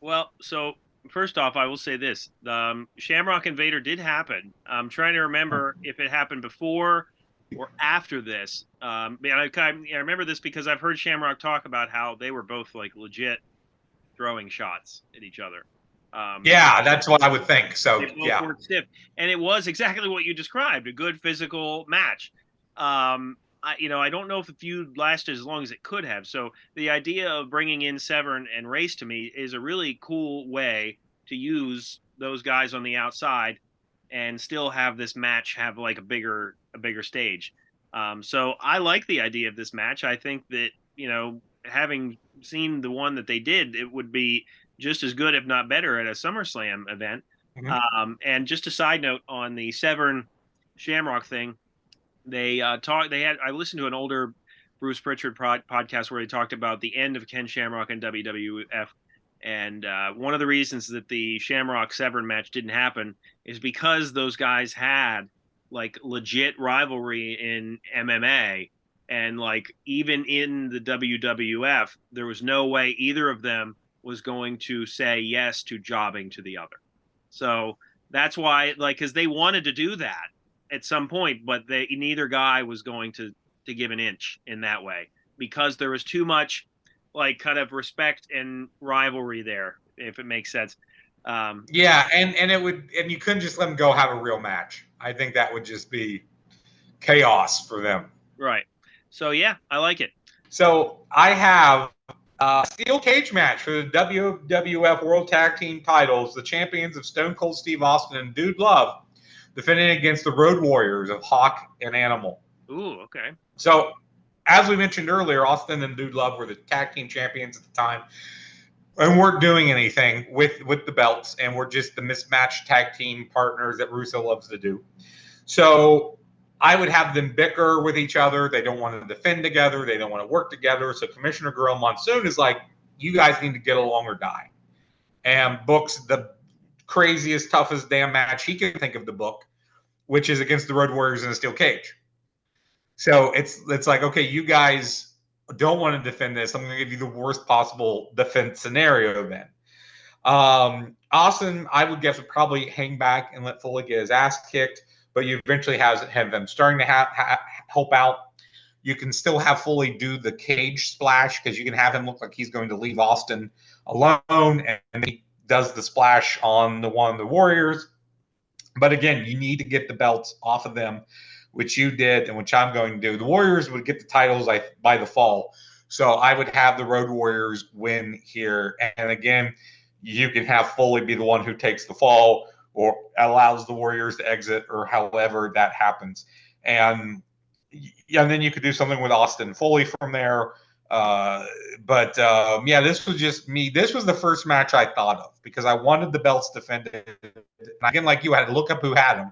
Well, so first off, I will say this. Shamrock and Vader did happen. I'm trying to remember if it happened before or after this. I remember this because I've heard Shamrock talk about how they were both like legit throwing shots at each other. Yeah, that's what I would think. So they both yeah, were stiff, and it was exactly what you described—a good physical match. I don't know if the feud lasted as long as it could have. So the idea of bringing in Severn and Race to me is a really cool way to use those guys on the outside and still have this match have like a bigger stage. So I like the idea of this match. I think that, having seen the one that they did, it would be just as good, if not better, at a SummerSlam event. Mm-hmm. And just a side note on the Severn Shamrock thing, I listened to an older Bruce Pritchard podcast where he talked about the end of Ken Shamrock and WWF. And one of the reasons that the Shamrock Severn match didn't happen is because those guys had like legit rivalry in MMA, and like even in the WWF, there was no way either of them was going to say yes to jobbing to the other. So that's why, because they wanted to do that at some point, but neither guy was going to give an inch in that way because there was too much kind of respect and rivalry there, if it makes sense. Yeah, and you couldn't just let them go have a real match. I think that would just be chaos for them. Right. So yeah, I like it. So I have a steel cage match for the WWF World Tag Team titles. The champions of Stone Cold Steve Austin and Dude Love defending against the Road Warriors of Hawk and Animal. Ooh, okay. So as we mentioned earlier, Austin and Dude Love were the tag team champions at the time and weren't doing anything with the belts, and were just the mismatched tag team partners that Russo loves to do. So I would have them bicker with each other. They don't want to defend together. They don't want to work together. So Commissioner Gorilla Monsoon is like, you guys need to get along or die. And books the craziest, toughest damn match he can think of to book, which is against the Road Warriors in a steel cage. So it's like, okay, you guys don't want to defend this. I'm going to give you the worst possible defense scenario then. Austin, I would guess, would probably hang back and let Foley get his ass kicked, but you eventually have them starting to help out. You can still have Foley do the cage splash because you can have him look like he's going to leave Austin alone, and he does the splash on the one of the Warriors. But again, you need to get the belts off of them, which you did, and which I'm going to do. The Warriors would get the titles by the fall. So I would have the Road Warriors win here. And again, you can have Foley be the one who takes the fall or allows the Warriors to exit, or however that happens. And then you could do something with Austin Foley from there. Yeah, this was just me. This was the first match I thought of because I wanted the belts defended. And again, like you, I had to look up who had them,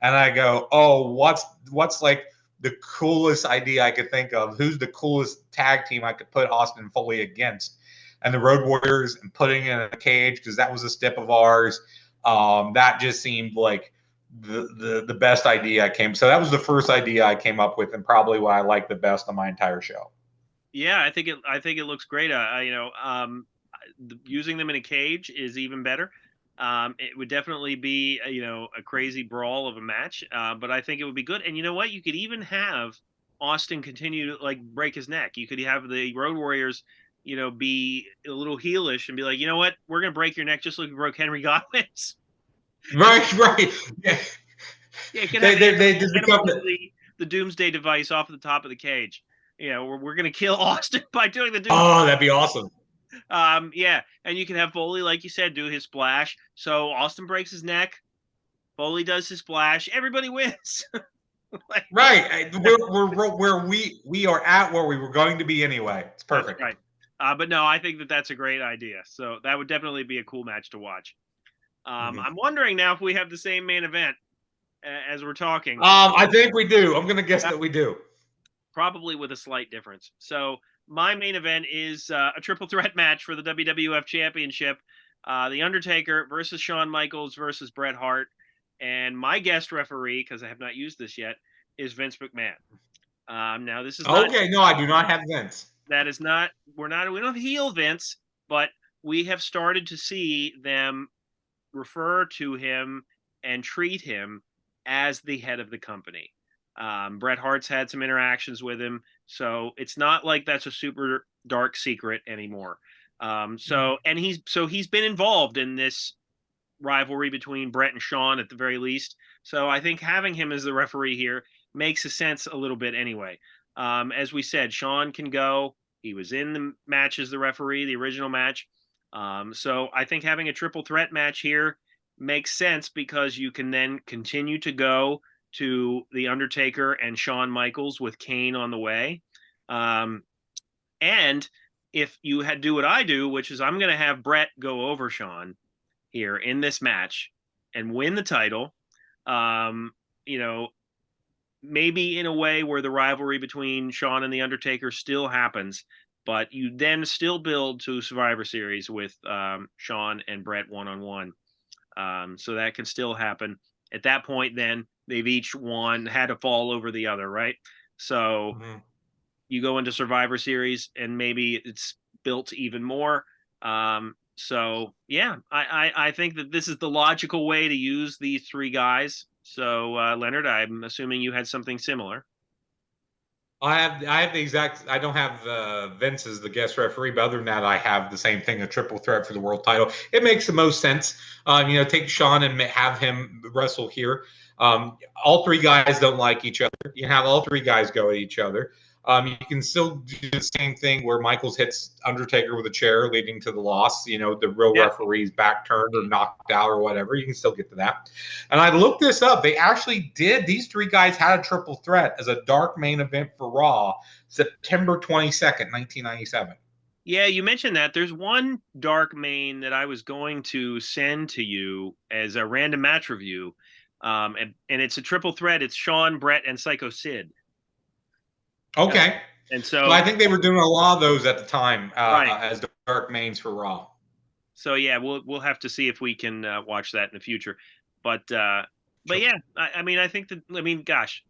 and I go, oh, what's like the coolest idea I could think of? Who's the coolest tag team I could put Austin Foley against? And the Road Warriors, and putting in a cage because that was a step of ours. That just seemed like the best idea I came. So that was the first idea I came up with, and probably what I liked the best on my entire show. Yeah, I think it looks great. Using them in a cage is even better. It would definitely be a crazy brawl of a match, but I think it would be good. And you know what? You could even have Austin continue to like break his neck. You could have the Road Warriors, be a little heelish and be like, you know what? We're gonna break your neck just like we broke Henry Godwin's. Right. Yeah. Yeah, you could have they just become the Doomsday device off the top of the cage. We're gonna kill Austin by doing the Doomsday. Oh, that'd be awesome. Yeah, and you can have Foley, like you said, do his splash. So Austin breaks his neck, Foley does his splash, everybody wins. Right, we're where we are at where we were going to be anyway. It's perfect. That's right. But no, I think that's a great idea. So that would definitely be a cool match to watch. I'm wondering now if we have the same main event as we're talking. I think we do. I'm going to guess that we do. Probably with a slight difference. So my main event is a triple threat match for the WWF Championship. The Undertaker versus Shawn Michaels versus Bret Hart. And my guest referee, because I have not used this yet, is Vince McMahon. Now this is not, okay. No, I do not have Vince. That is not. We don't heel Vince, but we have started to see them refer to him and treat him as the head of the company. Bret Hart's had some interactions with him, so it's not like that's a super dark secret anymore. He's been involved in this rivalry between Bret and Shawn at the very least. So I think having him as the referee here makes a sense a little bit anyway. As we said, Shawn can go. He was in the match as the referee, the original match. So I think having a triple threat match here makes sense because you can then continue to go to The Undertaker and Shawn Michaels with Kane on the way. And if you do what I do, which is I'm going to have Bret go over Shawn here in this match and win the title, maybe in a way where the rivalry between Shawn and The Undertaker still happens, but you then still build to Survivor Series with Shawn and Bret one-on-one. So that can still happen. At that point, then, they've each had to fall over the other, right? So you go into Survivor Series, and maybe it's built even more. So, yeah, I think that this is the logical way to use these three guys. So, Leonard, I'm assuming you had something similar. I have the exact. I don't have Vince as the guest referee, but other than that, I have the same thing: a triple threat for the world title. It makes the most sense. Take Shawn and have him wrestle here. All three guys don't like each other. You have all three guys go at each other. You can still do the same thing where Michaels hits Undertaker with a chair, leading to the loss. The real referee's back turned or knocked out or whatever. You can still get to that. And I looked this up. They actually did. These three guys had a triple threat as a dark main event for Raw, September 22nd, 1997. Yeah, you mentioned that. There's one dark main that I was going to send to you as a random match review. And it's a triple threat. It's Shawn, Bret, and Psycho Sid. Okay. And so I think they were doing a lot of those at the time right. as dark mains for Raw. So yeah, we'll have to see if we can watch that in the future. But yeah, I think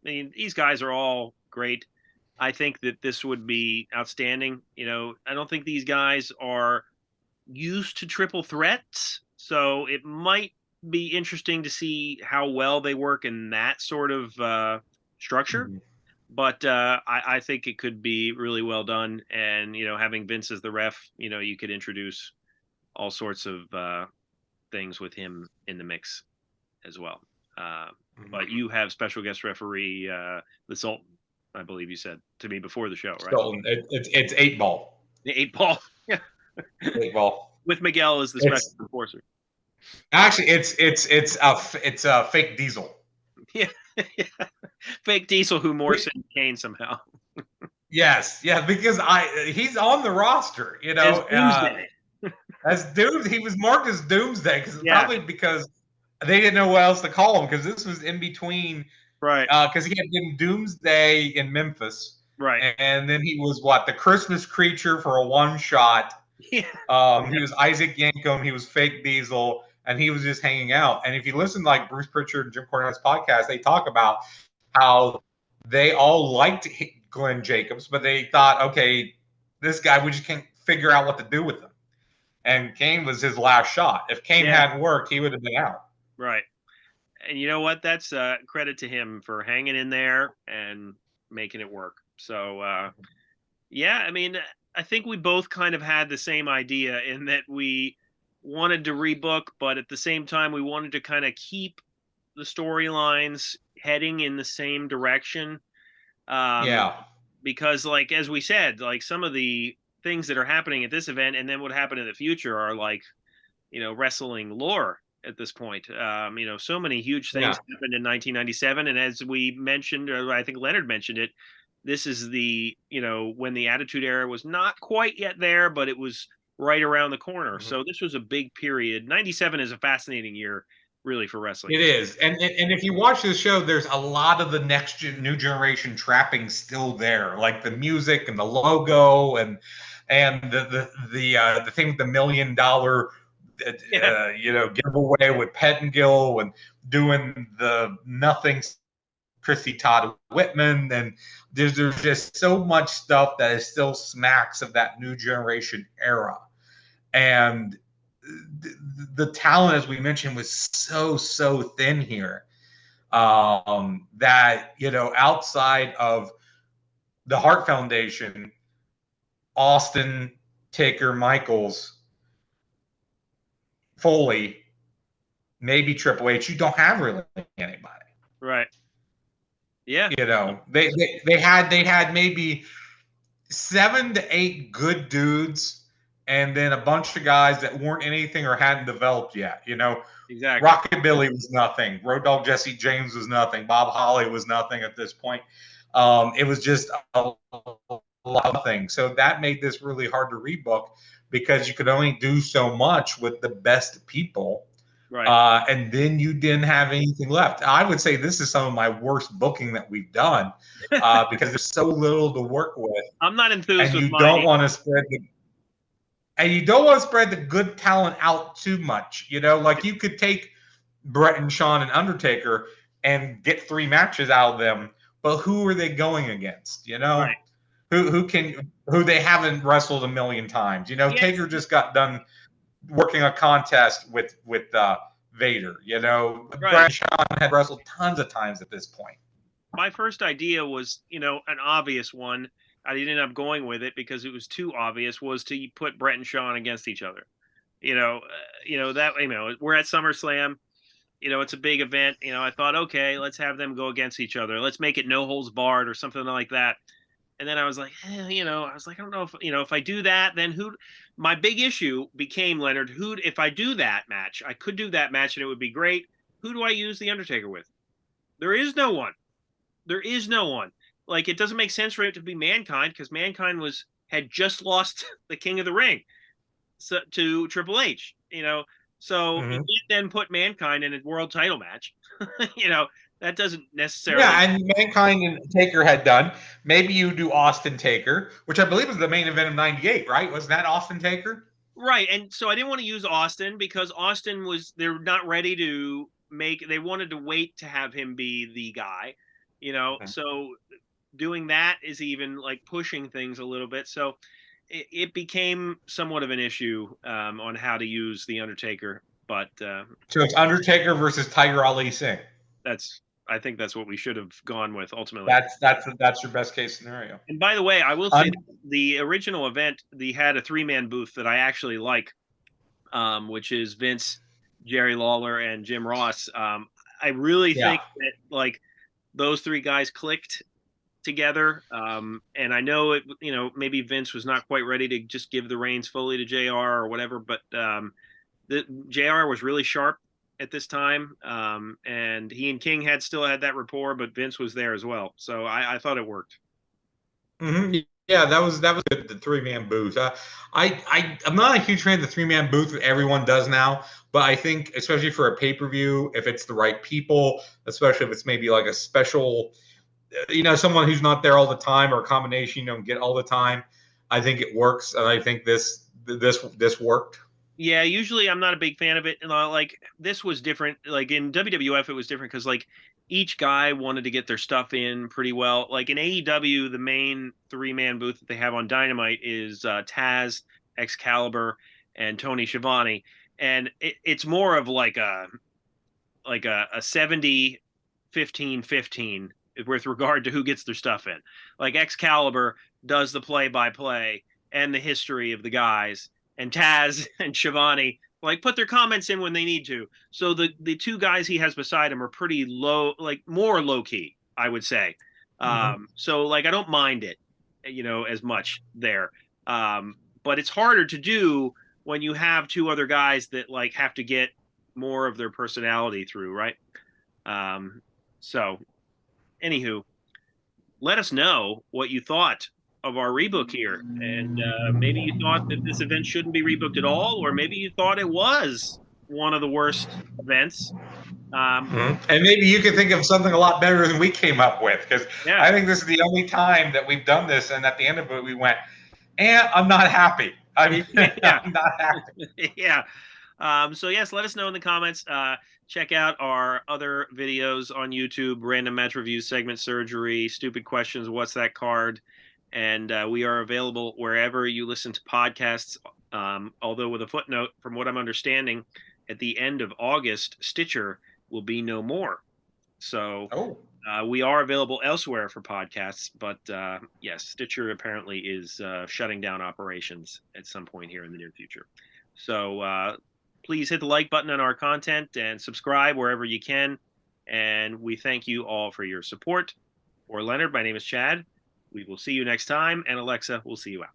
these guys are all great. I think that this would be outstanding. I don't think these guys are used to triple threats, so it might be interesting to see how well they work in that sort of structure. but I think it could be really well done. And having Vince as the ref, you could introduce all sorts of things with him in the mix as well. Uh, but you have special guest referee the Sultan, I believe you said to me before the show, right? So it's 8 ball. The 8 ball, yeah, 8 ball. with Miguel as the special It's enforcer. actually it's a fake Diesel. Yeah, fake Diesel who morphs into Kane somehow. Yes, yeah, because he's on the roster, As Doomsday. as Dooms. He was marked as Doomsday Yeah, because they didn't know what else to call him because this was in between. right, Because he had been Doomsday in Memphis, right. and then he was the Christmas creature for a one shot. Yeah, He was Isaac Yankum. He was fake Diesel, and he was just hanging out. And if you listen to like Bruce Pritchard and Jim Cornette's podcast, they talk about how they all liked Glenn Jacobs, but they thought, okay, this guy, we just can't figure out what to do with him. And Kane was his last shot. If Kane yeah, hadn't worked, he would have been out. right. And you know what? That's credit to him for hanging in there and making it work. So yeah, I mean, I think we both kind of had the same idea in that we wanted to rebook, but at the same time, we wanted to kind of keep the storylines heading in the same direction. Yeah. Because, like, as we said, like some of the things that are happening at this event and then what happened in the future are like, wrestling lore at this point. So many huge things Yeah. happened in 1997. And as we mentioned, or I think Leonard mentioned it, this is the when the Attitude Era was not quite yet there, but it was right around the corner. Mm-hmm. So this was a big period. 97 is a fascinating year, really, for wrestling. It is, and if you watch this show, there's a lot of the new generation trappings still there, like the music and the logo and the thing with the $1 million giveaway with Pettingill and doing the nothing Chrissy Todd Whitman, and there's just so much stuff that is still smacks of that new generation era, and the talent, as we mentioned, was so thin here that outside of the Hart Foundation, Austin, Taker, Michaels, Foley, maybe Triple H, you don't have really anybody. Right. Yeah. They had maybe 7 to 8 good dudes, and then a bunch of guys that weren't anything or hadn't developed yet. Exactly. Rockabilly was nothing. Road Dogg Jesse James was nothing. Bob Holly was nothing at this point. It was just a lot of things. So that made this really hard to rebook because you could only do so much with the best people. Right. And then you didn't have anything left. I would say this is some of my worst booking that we've done because there's so little to work with. I'm not enthused and with you mine. don't want to spread the good talent out too much. Like you could take Brett and Shawn and Undertaker and get 3 matches out of them, but who are they going against? Right. Who they haven't wrestled a million times. Yes. Taker just got done working a contest with Vader. Right. Brett and Shawn had wrestled tons of times at this point. My first idea was, an obvious one. I didn't end up going with it because it was too obvious, was to put Brett and Shawn against each other. We're at SummerSlam, it's a big event. I thought, okay, let's have them go against each other. Let's make it no holds barred or something like that. And then I was like, I don't know if I do that, then my big issue became, Leonard, if I do that match, I could do that match and it would be great. Who do I use the Undertaker with? There is no one. Like, it doesn't make sense for it to be Mankind because Mankind had just lost the King of the Ring to Triple H, so you can't then put Mankind in a world title match. That doesn't necessarily. Yeah, and Mankind and Taker had done. Maybe you do Austin Taker, which I believe was the main event of '98, right? Was that Austin Taker? Right, and so I didn't want to use Austin because Austin they're not ready to they wanted to wait to have him be the guy, okay. So doing that is even like pushing things a little bit. So it became somewhat of an issue on how to use the Undertaker. But so it's Undertaker versus Tiger Ali Singh. That's I think that's what we should have gone with ultimately. That's your best case scenario. And by the way, I will Um, say the original event, they had a 3-man booth that I actually like, which is Vince, Jerry Lawler, and Jim Ross. I really yeah. think that like those 3 guys clicked together. And I know it, maybe Vince was not quite ready to just give the reins fully to JR or whatever, but the JR was really sharp at this time. And he and King still had that rapport, but Vince was there as well. So I thought it worked. Mm-hmm. Yeah, that was good, the 3-man booth. I'm not a huge fan of the 3-man booth that everyone does now, but I think especially for a pay-per-view, if it's the right people, especially if it's maybe like a special, someone who's not there all the time or a combination you don't get all the time, I think it works, and I think this worked. Yeah, usually I'm not a big fan of it. And like this was different. Like in WWF, it was different because like each guy wanted to get their stuff in pretty well. Like in AEW, the main 3-man booth that they have on Dynamite is Taz, Excalibur, and Tony Schiavone, and it's more of like a 70 15 15 with regard to who gets their stuff in. Like Excalibur does the play by play and the history of the guys, and Taz and Shivani like put their comments in when they need to. So the 2 guys he has beside him are pretty low, like more low key, I would say. So like I don't mind it, as much there. But it's harder to do when you have 2 other guys that like have to get more of their personality through, right? So, anywho, let us know what you thought of our rebook here, and maybe you thought that this event shouldn't be rebooked at all, or maybe you thought it was one of the worst events. And maybe you could think of something a lot better than we came up with, because Yeah, I think this is the only time that we've done this, and at the end of it, we went, "And I'm not happy. yeah, I'm not happy." yeah. So yes, let us know in the comments. Check out our other videos on YouTube: random match reviews, segment surgery, stupid questions, what's that card, and we are available wherever you listen to podcasts. Although with a footnote, from what I'm understanding, at the end of August, Stitcher will be no more. So Oh. we are available elsewhere for podcasts, but yes, Stitcher apparently is shutting down operations at some point here in the near future. So please hit the like button on our content and subscribe wherever you can. And we thank you all for your support. For Leonard, my name is Chad. We will see you next time. And Alexa, we'll see you out.